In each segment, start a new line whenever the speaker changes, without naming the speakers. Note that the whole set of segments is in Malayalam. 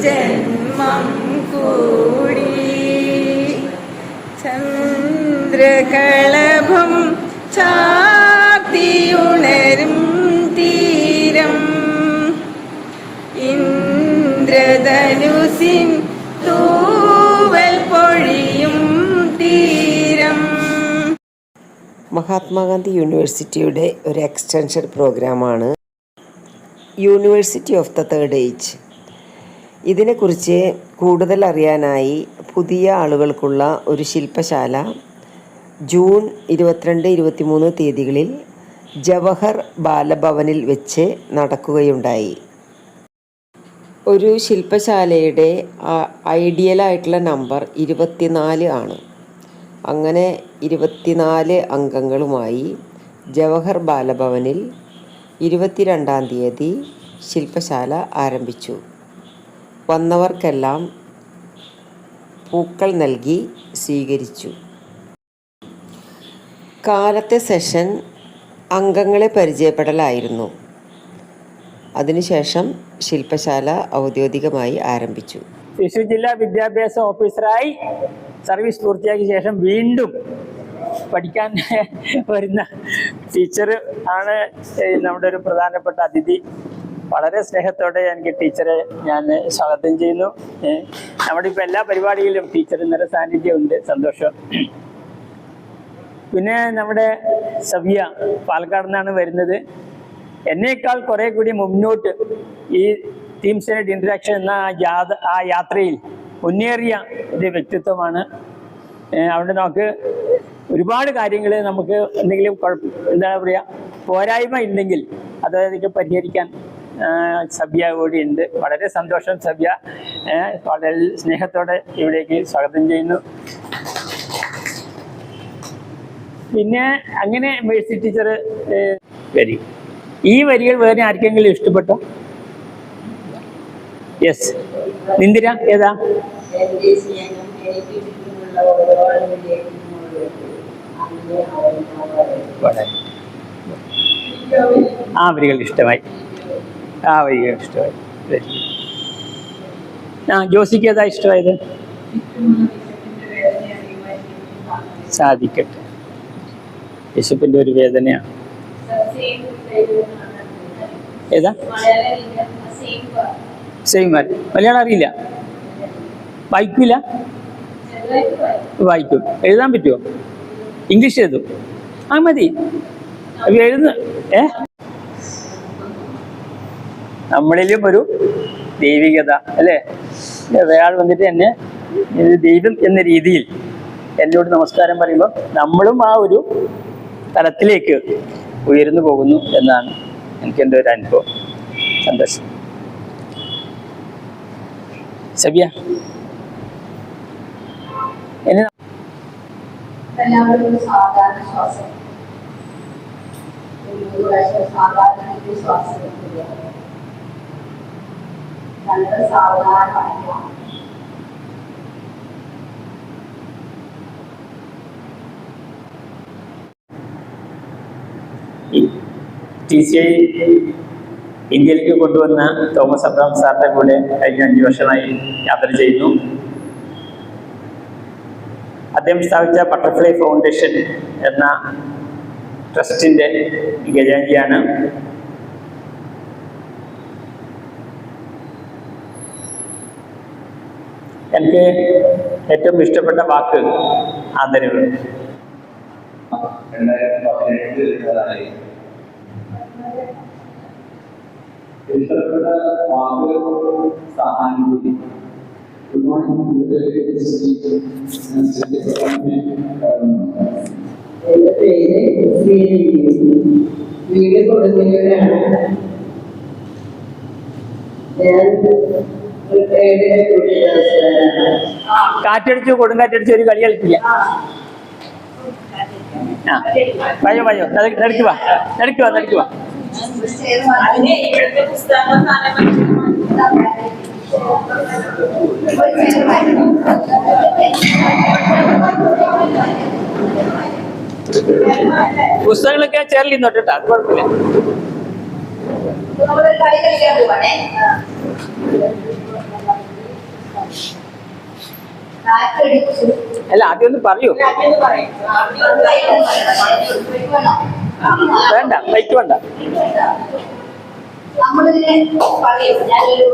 ജന്മം കൂടി ചന്ദ്രകളഭം ചാർത്തിയുണരും തീരം ഇന്ദ്രധനുസിൻ തൂവൽ പൊഴിയും തീരം.
മഹാത്മാഗാന്ധി യൂണിവേഴ്സിറ്റിയുടെ ഒരു എക്സ്റ്റൻഷൻ പ്രോഗ്രാമാണ് university of the third age. ഇതിനെക്കുറിച്ച് കൂടുതൽ അറിയാനായി പുതിയ ആളുകൾക്കുള്ള ഒരു ശില്പശാല ജൂൺ 22-23 തീയതികളിൽ ജവഹർ ബാലഭവനിൽ വെച്ച് നടക്കുകയുണ്ടായി. ഒരു ശില്പശാലയുടെ ഐഡിയലായിട്ടുള്ള നമ്പർ 24 ആണ്. അങ്ങനെ 24 അംഗങ്ങളുമായി ജവഹർ ബാലഭവനിൽ 22-ാം തീയതി ശില്പശാല ആരംഭിച്ചു. വന്നവർക്കെല്ലാം പൂക്കൾ നൽകി സ്വീകരിച്ചു. കാലത്തെ സെഷൻ അംഗങ്ങളെ പരിചയപ്പെടലായിരുന്നു. അതിനുശേഷം ശില്പശാല ഔദ്യോഗികമായി ആരംഭിച്ചു.
തൃശ്ശൂർ ജില്ലാ വിദ്യാഭ്യാസ ഓഫീസറായി സർവീസ് പൂർത്തിയാക്കിയ ശേഷം വീണ്ടും പഠിക്കാൻ വരുന്ന ടീച്ചർ ആണ് നമ്മുടെ ഒരു പ്രധാനപ്പെട്ട അതിഥി. വളരെ സ്നേഹത്തോടെ എനിക്ക് ടീച്ചറെ ഞാൻ സ്വാഗതം ചെയ്യുന്നു. നമ്മുടെ ഇപ്പോൾ എല്ലാ പരിപാടിയിലും ടീച്ചർ നിറ സാന്നിധ്യമുണ്ട്. സന്തോഷം. പിന്നെ നമ്മുടെ സവ്യ പാലക്കാട് നിന്നാണ് വരുന്നത്. എന്നേക്കാൾ കുറെ കൂടി മുന്നോട്ട് ഈ ടീം സെനറ്റ് ഇന്ററാക്ഷൻ എന്ന ആ യാത്രയിൽ മുന്നേറിയ ഒരു വ്യക്തിത്വമാണ്. അവിടെ നമുക്ക് ഒരുപാട് കാര്യങ്ങൾ നമുക്ക് എന്തെങ്കിലും എന്താ പറയുക പോരായ്മ ഉണ്ടെങ്കിൽ അതൊക്കെ പരിഹരിക്കാൻ സഭ്യ കൂടി ഉണ്ട്. വളരെ സന്തോഷം സഭ്യ. വളരെ സ്നേഹത്തോടെ ഇവിടേക്ക് സ്വാഗതം ചെയ്യുന്നു. പിന്നെ അങ്ങനെ മേഴ്സി ടീച്ചർ വരി ഈ വരികൾ വേറെ ആർക്കെങ്കിലും ഇഷ്ടപ്പെട്ടോ? യെസ്, നിന്ദിര ഏതാ? ആ വരികൾ ഇഷ്ടമായി. ആ വരികൾ ഇഷ്ടമായി. ആ ജോസിക്ക് ഏതാ ഇഷ്ടമായത്? സാധിക്കട്ടെ. യേശുപ്പിന്റെ ഒരു വേദനയാണ്. ഏതാ? സെയിം മലയാളം അറിയില്ല, വായിക്കൂല? വായിക്കും. എഴുതാൻ പറ്റുമോ? ഇംഗ്ലീഷ് എഴുതും. ആ മതി. എഴുതുന്ന നമ്മളിലും ഒരു ദൈവികത അല്ലേ? ഒരാൾ വന്നിട്ട് എന്നെ ദൈവം എന്ന രീതിയിൽ എന്നോട് നമസ്കാരം പറയുമ്പോൾ നമ്മളും ആ ഒരു തലത്തിലേക്ക് ഉയർന്നു പോകുന്നു എന്നാണ് എനിക്കെൻ്റെ ഒരു അനുഭവം. സന്തോഷം. സബിയ എന്നെ
എല്ലാവരും സാധാരണ ശ്വാസം സാധാരണ ശ്വാസം നല്ല സാധാരണ
TCI ഇന്ത്യയിലേക്ക് കൊണ്ടുവന്ന തോമസ് അബ്രഹാം സാറിന്റെ കൂടെ കഴിഞ്ഞ 5 വർഷമായി യാത്ര ചെയ്യുന്നു. അദ്ദേഹം സ്ഥാപിച്ച ബട്ടർഫ്ലൈ ഫൗണ്ടേഷൻ എന്ന ട്രസ്റ്റിന്റെ ഖജാൻജിയാണ്. എനിക്ക് ഏറ്റവും ഇഷ്ടപ്പെട്ട വാക്ക് ആദരവ്.
2018 ഇഷ്ടപ്പെട്ട വാക്ക് സഹാനുഭൂതി.
എന്റെ പേര് വീട് കൊടുങ്ങല്ലൂരാണ്. ഞാൻ
കാറ്റടിച്ചു കൊടുങ്കാറ്റടിച്ചു ഒരു കളി കളിക്കില്ല. വയോ വയോ നടക്കുക നടക്കുക നടക്കുക. പുസ്തകങ്ങളൊക്കെ ചേർലിന്നോട്ടോ, അത് കുഴപ്പമില്ല.
കളി കളിക്കാൻ പോവാണേ. കാറ്റടിച്ചു.
അല്ല, ആദ്യം ഒന്ന് പറയൂ. വേണ്ട, ബൈക്ക് വേണ്ട.
നമ്മളിങ്ങനെ പറയും. ഞാനൊരു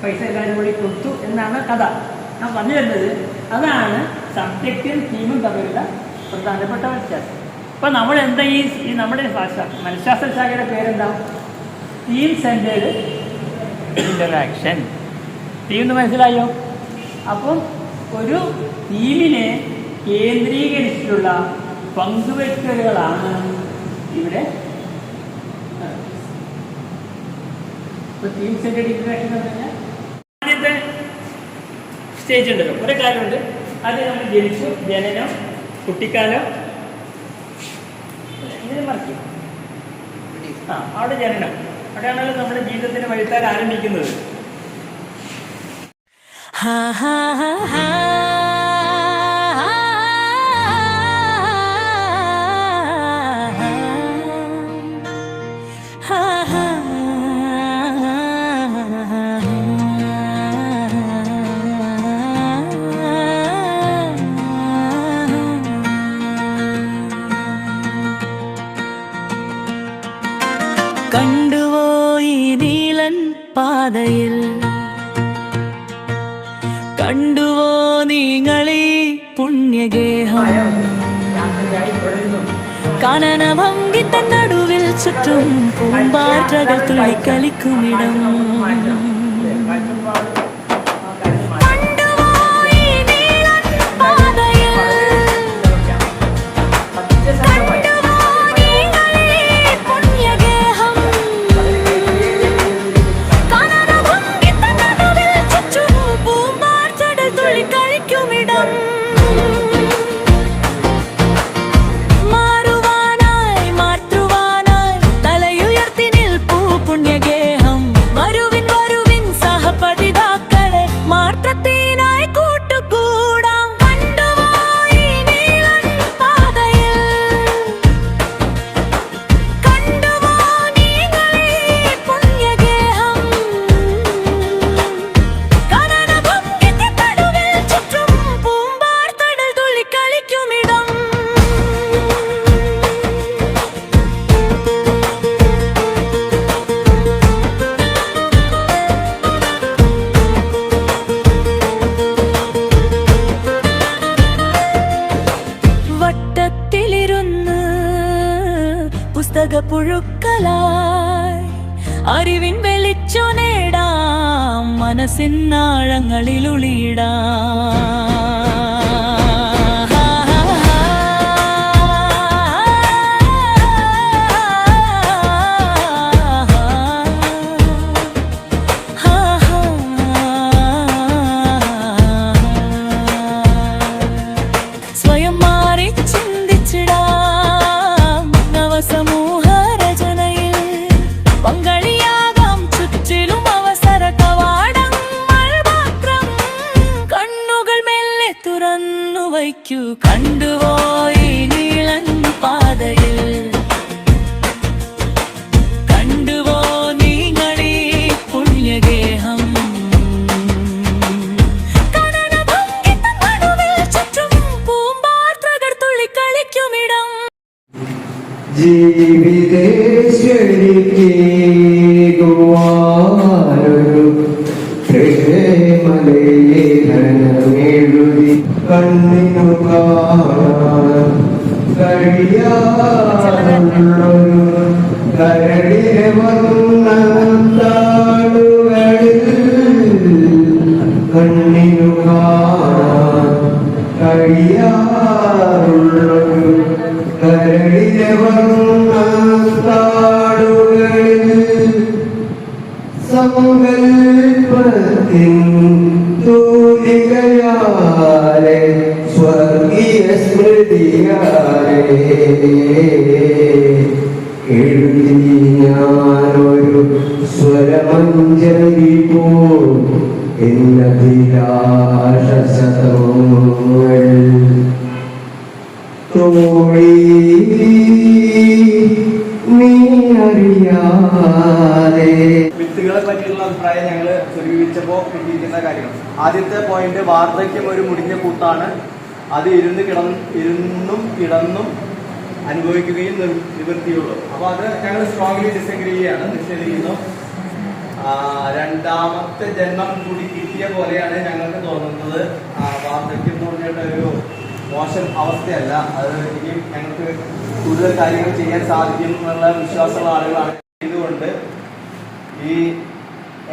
പൈസ എല്ലാവരും കൂടി കൊടുത്തു എന്നാണ് കഥ. ഞാൻ പറഞ്ഞു വരുന്നത് അതാണ് സബ്ജക്റ്റും തീമും തമ്മിലുള്ള പ്രധാനപ്പെട്ട വ്യത്യാസം. അപ്പം നമ്മൾ എന്താ ഈ നമ്മുടെ മനഃശാസ്ത്ര ശാഖയുടെ പേരെന്താ? Theme centered interaction. തീം എന്ന് മനസ്സിലായോ? അപ്പം ഒരു തീമിനെ കേന്ദ്രീകരിച്ചിട്ടുള്ള പങ്കുവെക്കലുകളാണ് ഇവിടെ. തീം സെൻറ്റേഡ് ഇൻ്ററാക്ഷൻ എന്ന് പറഞ്ഞാൽ ആദ്യത്തെ സ്റ്റേജ് ഉണ്ടല്ലോ, കുറേ കാലമുണ്ട്. അത് നമ്മൾ ജനിച്ചു, ജനനം, കുട്ടിക്കാലം, ഇങ്ങനെ മറക്കും. അവിടെ ജനനം, അവിടെയാണല്ലോ നമ്മുടെ ജീവിതത്തിന് വഴിത്താൻ ആരംഭിക്കുന്നത്.
കണ്ടുവോ ഈ നീളൻ പാതയിൽ, കണ്ടുവോ നിങ്ങളീ പുണ്യഗേഹം, കാനനഭംഗിത്ത നടുവിൽ ചുറ്റും പൂമ്പാറ്റകൾ തുള്ളിക്കളിക്കുമിടം. വരുവിൻ വരുവിൻ പുഴുക്കളായി അറിവിൻ വെളിച്ചു നേടാം മനസ്സിൻ ആഴങ്ങളിൽ ഉളിയിടാം സ്വയം മാറി ചിന്തിച്ചിടാം നവസമൂഹ രചനയിൽ പങ്കാളിയാകാം ചുറ്റിലും അവസര കവാടങ്ങൾ മാത്രം കണ്ണുകൾ മെല്ലെ തുറന്നു വയ്ക്കൂ കണ്ടുവോ ഈ നീളൻ പാതയിൽ കണ്ടുവോ നിങ്ങളീ പുണ്യഗേഹം
ജീവിതേശ്വരിക്കേകുവാനൊരു പ്രേമലേഖനമെഴുതി കണ്ണിനു കാണാൻ കഴിയാറുള്ളൊരു കരടിലെ വർണ്ണത്താളുകളിൽ കണ്ണിനു കാണാൻ കഴിയാറുള്ളൊരു കരടിലെ വർണ്ണത്താളുകളിൽ സങ്കൽപ്പത്തിൻ തൂലികയാലെ സ്വർഗീയ സ്മൃതിയാലെ എഴുതി ഞാനൊരു സ്വരമഞ്ജലി പോ എന്നഭിലാഷതങ്ങൾ തോഴി നീ അറിയാതെ.
വിത്തുകളെ പറ്റിയുള്ള അഭിപ്രായം ഞങ്ങൾ സ്വരൂപിച്ചപ്പോൾ കിട്ടിയിരിക്കുന്ന കാര്യങ്ങൾ. ആദ്യത്തെ പോയിന്റ്, വാർദ്ധക്യം ഒരു മുടിഞ്ഞ കൂത്താണ്. അത് ഇരുന്നും കിടന്നും അനുഭവിക്കുകയും നിവൃത്തിയുള്ളൂ. അപ്പോൾ അത് ഞങ്ങൾ സ്ട്രോങ്ലി ഡിസഗ്രി ചെയ്യാണ്, നിഷേധിക്കുന്നു. രണ്ടാമത്തെ ജന്മം കൂടി കിട്ടിയ പോലെയാണ് ഞങ്ങൾക്ക് തോന്നുന്നത്. വാർദ്ധക്യം എന്ന് പറഞ്ഞിട്ട് ഒരു മോശം അവസ്ഥയല്ല, അത് ഇനിയും ഞങ്ങൾക്ക് കൂടുതൽ കാര്യങ്ങൾ ചെയ്യാൻ സാധിക്കും എന്നുള്ള വിശ്വാസമുള്ള ആളുകളാണ്. ഇതുകൊണ്ട് ഈ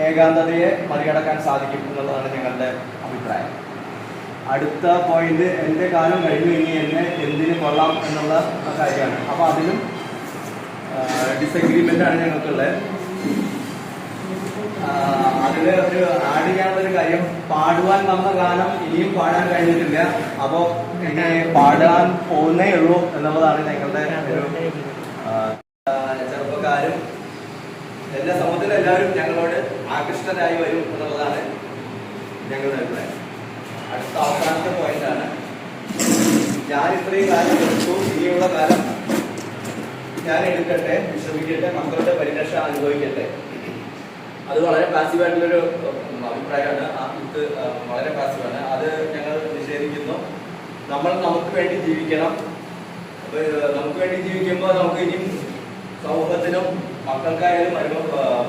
ഏകാന്തതയെ മറികടക്കാൻ സാധിക്കും എന്നുള്ളതാണ് ഞങ്ങളുടെ അഭിപ്രായം. അടുത്ത പോയിന്റ്, എൻ്റെ കാലം കഴിഞ്ഞു, ഇനി എന്നെ എന്തിനു കൊള്ളാം എന്നുള്ള കാര്യമാണ്. അപ്പോൾ അതിലും ഡിസഗ്രിമെൻ്റാണ് ഞങ്ങൾക്കുള്ളത്. അതിൽ ഒരു ആഡ് ചെയ്യാനുള്ളൊരു കാര്യം, പാടുവാൻ വന്ന ഗാനം ഇനിയും പാടാൻ കഴിഞ്ഞിട്ടില്ല. അപ്പോൾ ഇനി പാടാൻ പോകുന്നേ ഉള്ളൂ എന്നുള്ളതാണ് ഞങ്ങളുടെ ഒരു ചെറുപ്പക്കാരും എല്ലാ സമൂഹത്തിലും എല്ലാവരും ഞങ്ങളോട് ആകൃഷ്ടരായി വരും എന്നുള്ളതാണ് ഞങ്ങളുടെ അഭിപ്രായം. അടുത്ത അവസാനത്തെ പോയിന്റാണ്, ഞാൻ ഇത്രയും കാലം എടുത്തു, ഇനിയുള്ള കാലം ഞാൻ എടുക്കട്ടെ, വിശ്രമിക്കട്ടെ, മക്കളുടെ പരിരക്ഷ അനുഭവിക്കട്ടെ. അത് വളരെ പാസീവായിട്ടുള്ളൊരു അഭിപ്രായമാണ്. ഇത് വളരെ പാസീവാണ്, അത് ഞങ്ങൾ നിഷേധിക്കുന്നു. നമ്മൾ നമുക്ക് വേണ്ടി ജീവിക്കണം. നമുക്ക് വേണ്ടി ജീവിക്കുമ്പോൾ നമുക്ക് ഇനിയും സമൂഹത്തിനും മക്കൾക്കായാലും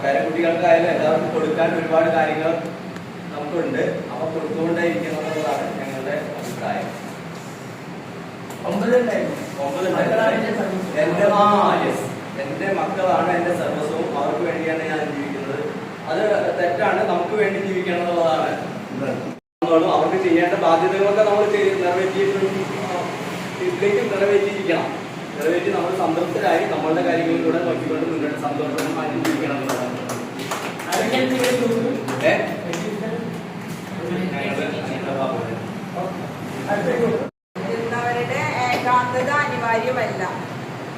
പേരക്കുട്ടികൾക്കായാലും എല്ലാവർക്കും കൊടുക്കാൻ ഒരുപാട് കാര്യങ്ങൾ നമുക്കുണ്ട്. അവ കൊടുത്തുകൊണ്ടേ ഇരിക്കണം എന്നുള്ളതാണ് ഞങ്ങളുടെ അഭിപ്രായം. 9 എന്റെ മക്കളാണ് എന്റെ സർവസ്വവും, അവർക്ക് വേണ്ടിയാണ് ഞാൻ ജീവിക്കുന്നത്. അത് തെറ്റാണ്, നമുക്ക് വേണ്ടി ജീവിക്കണം എന്നുള്ളതാണ്. അവർക്ക് ചെയ്യേണ്ട ബാധ്യതകളൊക്കെ നമ്മൾ നിറവേറ്റി നമ്മൾ സംതൃപ്തരായി നമ്മളുടെ കാര്യങ്ങളിലൂടെ നോക്കിക്കൊണ്ട് മുന്നോട്ട് സന്തോഷമായി ജീവിക്കണം എന്നുള്ളതാണ്.
മുതിർന്നവരുടെ ഏകാന്തത അനിവാര്യമല്ല.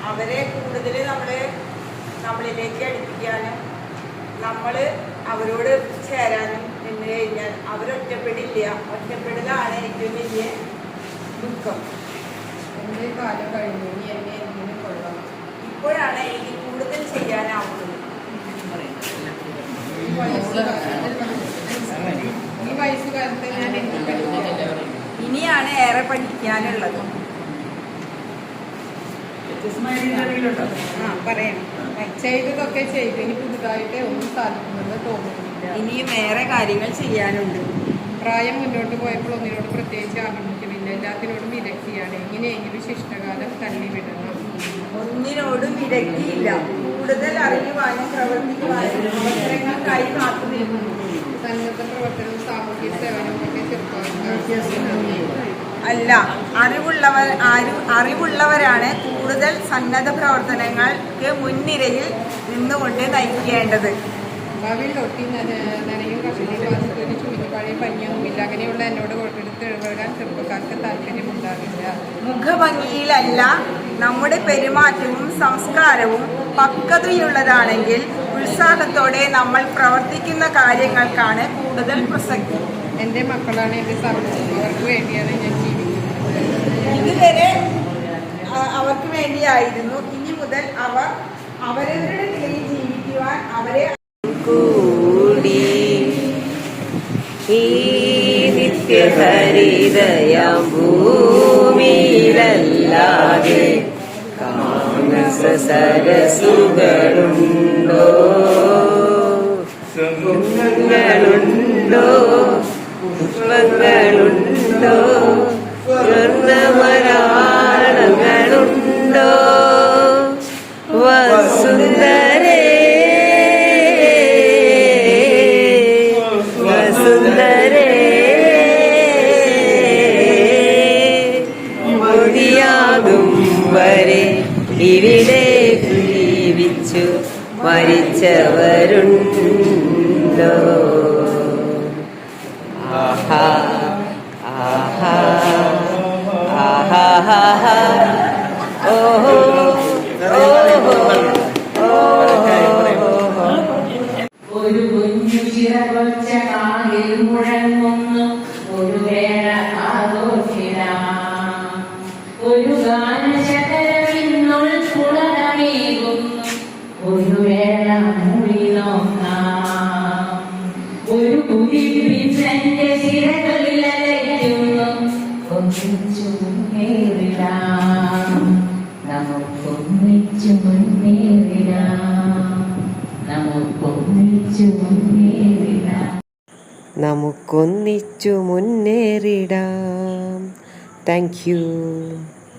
അവരെ കൂടുതൽ നമ്മളിലേക്ക് അടുപ്പിക്കാനും നമ്മൾ അവരോട് ചേരാനും നിന്ന് കഴിഞ്ഞാൽ അവരൊറ്റപ്പെടില്ല. ഒറ്റപ്പെടലാണ് ഏറ്റവും വലിയ ദുഃഖം. എൻ്റെ കാലം കഴിഞ്ഞു, ഇനി എന്നെ എന്തിനും കൊള്ളണം. ഇപ്പോഴാണ് എനിക്ക് കൂടുതൽ ചെയ്യാനാവുന്നത്. ഈ വയസ്സുകാലത്ത് ഞാൻ ഇനിയാണ് ഏറെ പഠിക്കാനുള്ളത്. പറയണം, ചെയ്തതൊക്കെ ചെയ്ത് ഇനി പുതുതായിട്ട് ഒന്നും സാധിക്കുമെന്ന് തോന്നുന്നില്ല. ഇനിയും ഏറെ കാര്യങ്ങൾ ചെയ്യാനുണ്ട്. പ്രായം മുന്നോട്ട് പോയപ്പോൾ ഒന്നിനോട് പ്രത്യേകിച്ച് ആഭിമുഖ്യമില്ല, എല്ലാത്തിനോടും വിരക്തിയാണ്. ഇങ്ങനെയെങ്കിലും ശിഷ്ടകാലം തള്ളിവിടണം.
ഒന്നിനോടും വിരക്തിയില്ല. കൂടുതൽ അറിയുവാനും പ്രവർത്തിക്കുവാനും അവസരങ്ങൾക്കായി കാത്തുനിൽക്കുന്നു.
സന്നദ്ധ പ്രവർത്തനവും സാമൂഹ്യ സേവനവും ഒക്കെ ചെറുപ്പക്കാർക്ക്
അല്ല, അറിവുള്ളവരാണ് കൂടുതൽ സന്നദ്ധ പ്രവർത്തനങ്ങൾക്ക് മുൻനിരയിൽ നിന്നുകൊണ്ട് നയിക്കേണ്ടത്.
ഭാവിയിൽ ഒട്ടി നനയും കഷണി വാസിക്കൊരു ചുരുക്കപ്പഴയ ഭംഗിയൊന്നുമില്ല. അങ്ങനെയുള്ള എന്നോട് കൊടുത്തെടുത്ത് ഇടപെടാൻ ചെറുപ്പക്കാർക്ക് താല്പര്യമുണ്ടാകില്ല.
മുഖഭംഗിയിലല്ല, നമ്മുടെ പെരുമാറ്റവും സംസ്കാരവും പക്വതയുള്ളതാണെങ്കിൽ ഉത്സാഹത്തോടെ നമ്മൾ പ്രവർത്തിക്കുന്ന കാര്യങ്ങൾക്കാണ് കൂടുതൽ പ്രസക്തി.
എൻ്റെ മക്കളാണ് എൻ്റെ സർവ്വവും. അവർക്ക് വേണ്ടിയാണ് ഞാൻ ജീവിക്കുന്നത്.
ഇതുവരെ അവർക്ക് വേണ്ടിയായിരുന്നു. ഇനി മുതൽ അവർ അവരവരുടെ നിലയിൽ ജീവിക്കുവാൻ അവരെ
കൂടി ഈ നിത്യഹരിതയാം ഭൂമിയിലല്ലാതെ കാമസ സരസുകളുണ്ടോ, സുഖങ്ങളുണ്ടോ, പുഷ്പങ്ങളുണ്ടോ, സ്വർണ്ണമരാളങ്ങളുണ്ടോ, വസുന്ധരേ വസുന്ധരേ മതിയാകും വരെ ഇവിടെ ജീവിച്ചു മരിച്ചവരുണ്ടോ. ആഹാ ആഹാ ആഹാ ആഹാ ഓഹോ ഓഹോ
ഒരു കുഞ്ഞു ചിറകൊച്ച കാലിൽ മുഴങ്ങുന്നു ഒരു വേള ആഘോഷിടാം. ഒരു ഗാനശകരമിന്നുൾ പുളകമേകുന്നു ഒരു വേള മൂളി നോക്കാം. ഒരു കുതിപ്പിന്റെ ചിറകളിൽ അലയ്ക്കുന്നു ഒന്നിച്ചു മുന്നേറിടാം. നമുക്കൊന്നിച്ചു മുന്നേറിടാം.
നമുക്കൊന്നിച്ചു മുന്നേറിടാം. Thank you.